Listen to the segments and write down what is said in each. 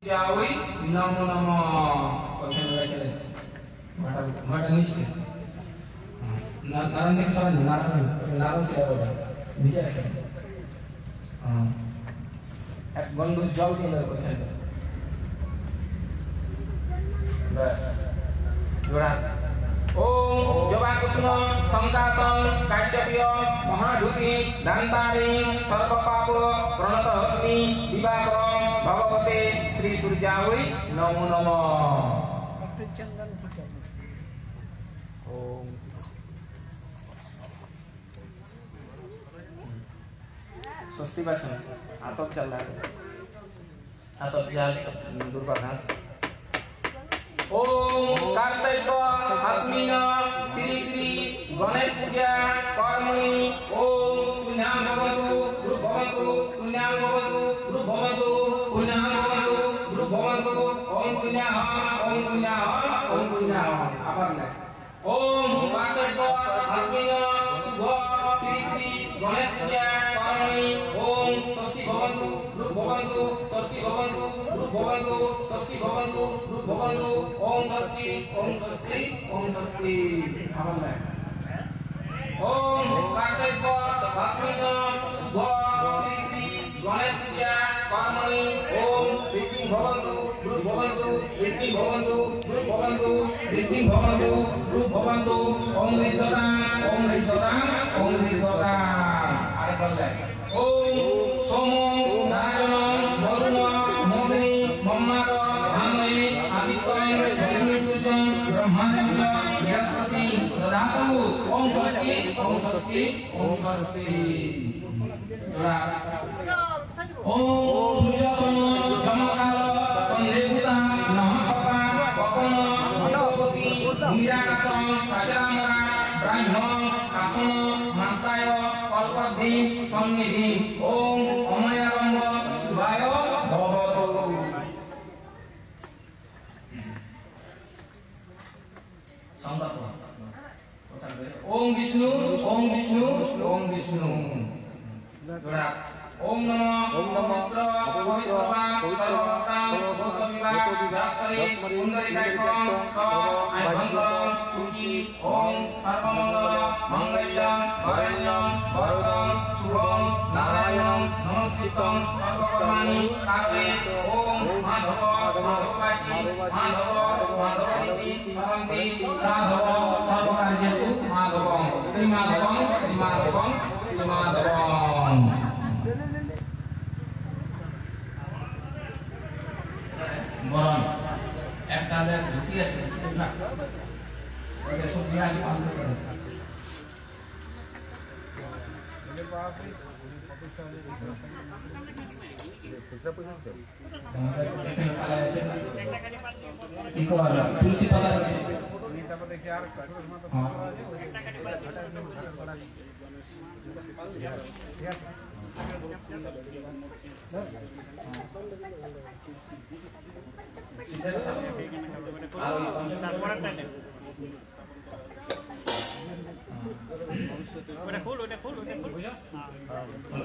Jawi nama Mata nisnya. Naran kesalahan, naran siapa dah? Bisa kan? Bagus jauh ni lah kau cakap. Surat. Om Java Kusuma Sangkasang Kasyapya Mahaduti Dantari Sarvapapa Pranata Hasmi Vibhakam Bhagavate Sri Surjawi Namo Namo. Om Swasti Bachan Atau Jalan Atau Jalan Durbaghas. Om Kartayya Asmina Sri Sri Ganesh Puja Karmani Om Punyam Bhavantu Guru Bhavantu Punyam Bhavantu Guru Bhavantu Punyam Bhavantu Guru Bhavantu Om Punyam Om Punyam apa ni? Om Kartayya Asmina Subha Sri Sri Ganesh Puja Karmani Om Swasti Bhavantu Guru Bhavantu Swasti Bhavantu Guru Bhavantu Swasti Bhavantu Guru Bhavantu Om Swasti Om Swasti Om Swasti apa ni? Om Kartayya Asmina Subha Sri Sri Ganesh Puja Karmani Om Riddhi Bhavantu Guru Bhavantu Riddhi Bhavantu Guru Bhavantu Riddhi Bhavantu Guru Bhavantu Om Riddhatang Om Riddhatang ada boleh. Om Somo Rajanam Varuna Mogni Mammara Bhamai Adityan Vishnu Sujam Brahmanja Brihaspati Dadatu Om Swasti Om Swasti Om Swasti. Om Surya Sono Jamakala Sandhebuta Nahapapa Papana Bhagavati Bhumirakasam Kajaramara Brahma Sasana Mastaya Kalpadhi Sannidhi Om Amayaramba Subhaya Bhavatu. Sambat Om Vishnu Om Vishnu Om Vishnu. Om Namo Pavitra Sarvastam Bhutavibha Daksari Pundarikaikom Sa Aibhantaram Suci Om Sarvamangala Mangalyam Varanyam Varadam Subham Narayanam Namaskritam Sarvakarmani Kave Om Madhava Madhavaji Madhava Madhavati Saranti Sadhava Sarvakaryasu Madhavam Sri Madhavam Sri Madhavam Sri Madhavam. Boron, ektaler bukti আছে না ওকে সব দিয়ে আসি বন্ধ করে मेरे पास ही eco आ रहा तुलसी पता देखिए यार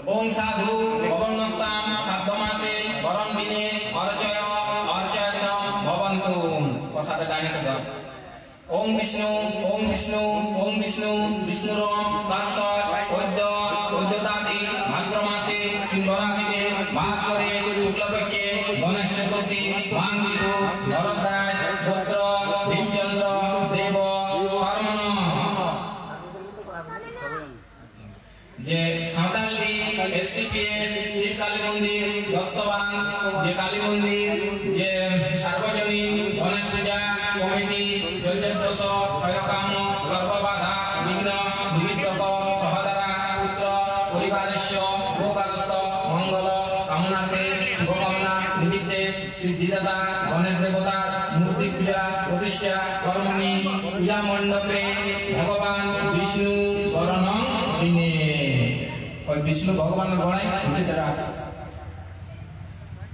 Om sadhu bhavanastam sabdamase varan bine archaya archayasam bhavantum. Pasada dani kedua. Om Vishnu Om Vishnu Om Vishnu Vishnuram Tatsat Udda Uddotati Bhadramase Sindharasite Bhaskare Shuklapakye Ganesh Chaturthi Bhangidu Bharadraj Putra Bhimchandra Deva Sarmana. যে সাঁওতালি এসটিপিএস শিব কালী মন্দির দত্তবান যে কালী মন্দির যে সার্বজনীন গণেশ পূজা committee যজ্ঞদোষ ক্ষয়কাম সর্ববাধা বিঘ্ন বিবিধক সহদারা পুত্র পরিবারস্য ভোগারস্থ মঙ্গল কামনার্থে শুভকামনা নিমিত্তে সিদ্ধিদাতা গণেশ দেবতার মূর্তি পূজা প্রতিষ্ঠা কর্মণি পূজা মণ্ডপে ভগবান বিষ্ণু বরণং দিনে ওই বিষ্ণু ভগবানের গড়াই হতে তারা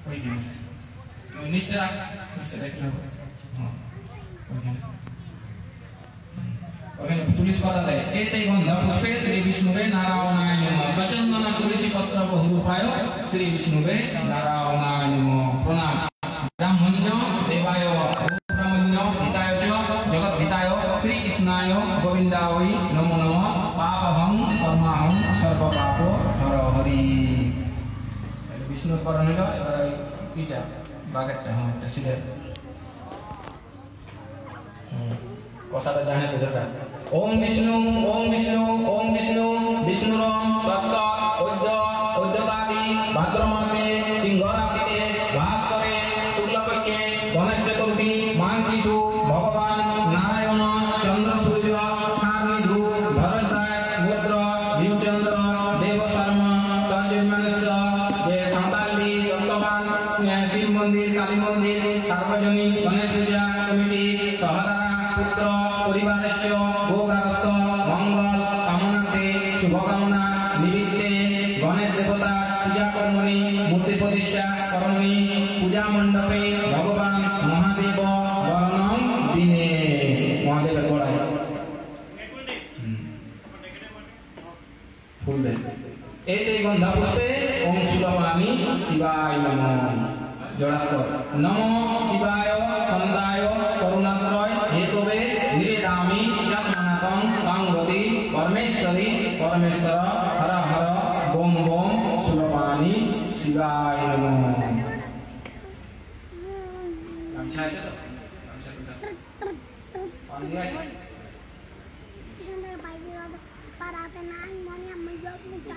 ওই দিন ওই নিষ্ঠা দেখলাম ওখানে তুলসী পাতা দেয় এতেই গন্ধ পুষ্পে শ্রী বিষ্ণুবে নারায়ণায় নমঃ সচন্দন তুলসী পত্র বহুরূপায় শ্রী বিষ্ণুবে নারায়ণায় নমঃ প্রণাম। করণ হলো এবার ওই ইটা বাগেরটা হ্যাঁ এটা সিধে কসাটা জানে তো যেটা ওম বিষ্ণু ওম বিষ্ণু ওম বিষ্ণু বিষ্ণুরম তৎসৎ অদ্যতাদি ভাদ্র মাসে সিংহ রাশিতে বাস করে শুক্লপক্ষে গণেশ চতুর্থী মাঘ ঋতু ভগবান নারায়ণ চন্দ্র সূর্য সারনিধু ভরদ্বাজ গোত্র ভীমচন্দ্র দেব শর্মা তঞ্জমানেশ্বর যে সাঁওতালি দণ্ডবান শিব মন্দির কালী মন্দির সার্বজনীন গণেশ পূজা কমিটি সহদারা পুত্র পরিবারস্য ভোগারস্থ মঙ্গল কামনাতে শুভকামনা নিমিত্তে গণেশ দেবতা পূজা কর্মণি মূর্তি প্রতিষ্ঠা কর্মণি পূজা মণ্ডপে ভগবান মহাদেব বরণং দিনে মহাদেবের গোড়ায় ফুল দেয় এতে গন্ধা পুষ্পে ওম শিবামি শিবায় নমঃ জোড়াক্ষর নমো শিবায় ছন্দায় করুণাত্রয় হেতবে নিবেদামি যৎমানাকং পাঙ্গতি পরমেশ্বরী পরমেশ্বর হর হর বোম বোম শিবামি শিবায় নমঃ গামছা আছে তো গামছা কোথায় পানি আছে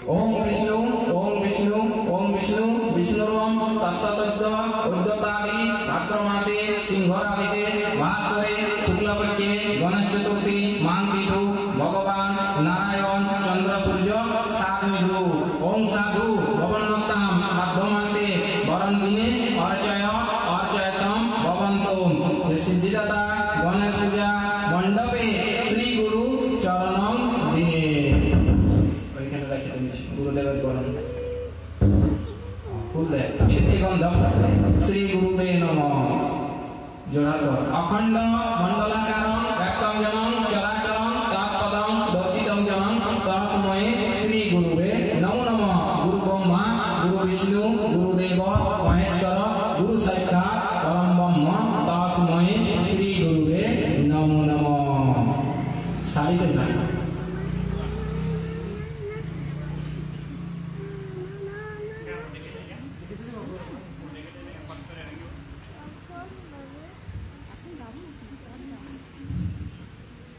ओम विष्णु ओम विष्णु ओम विष्णु विष्णुरम तत्सतद्ध उद्यतादि भाद्र मासे सिंह राशिते वास करे शुक्लपक्षे गणेश चतुर्थी माघ ऋतु भगवान नारायण चंद्र सूर्य सारनिधु ओम साधु भवनस्ताम भाद्र मासे वरण दिने अर्चय अर्चयसम भवन्तुम सिद्धिदाता गणेश पूजा मंडपे श्री गुरु चरणं दिने गुरुदेव बोलन फुले गंधम श्री गुरुवे नमः जोड़ातो अखंड मंडलाकारं व्याप्तं जनं चराचरं तत्पदं दर्शितं जनं तस्मै श्री गुरुवे नमो नमः गुरु ब्रह्मा गुरु विष्णु गुरुदेव महेश्वर गुरु साक्षात् परम ब्रह्म तस्मै श्री गुरुवे नमो नमः सारी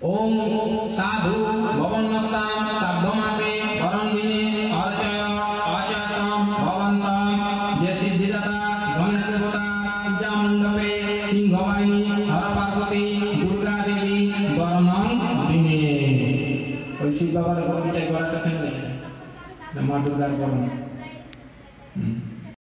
ओम साधु भवनस्ताम शब्दमासे वरण दिने अर्चय अर्चयसम भवन्तम जे सिद्धिदाता गणेश देवता पूजा मंडपे सिंहवाहिनी हर पार्वती दुर्गा देवी वरणं दिने ओई शिव बाबार गोपिटा गोराटा खेले ना मां दुर्गार वरण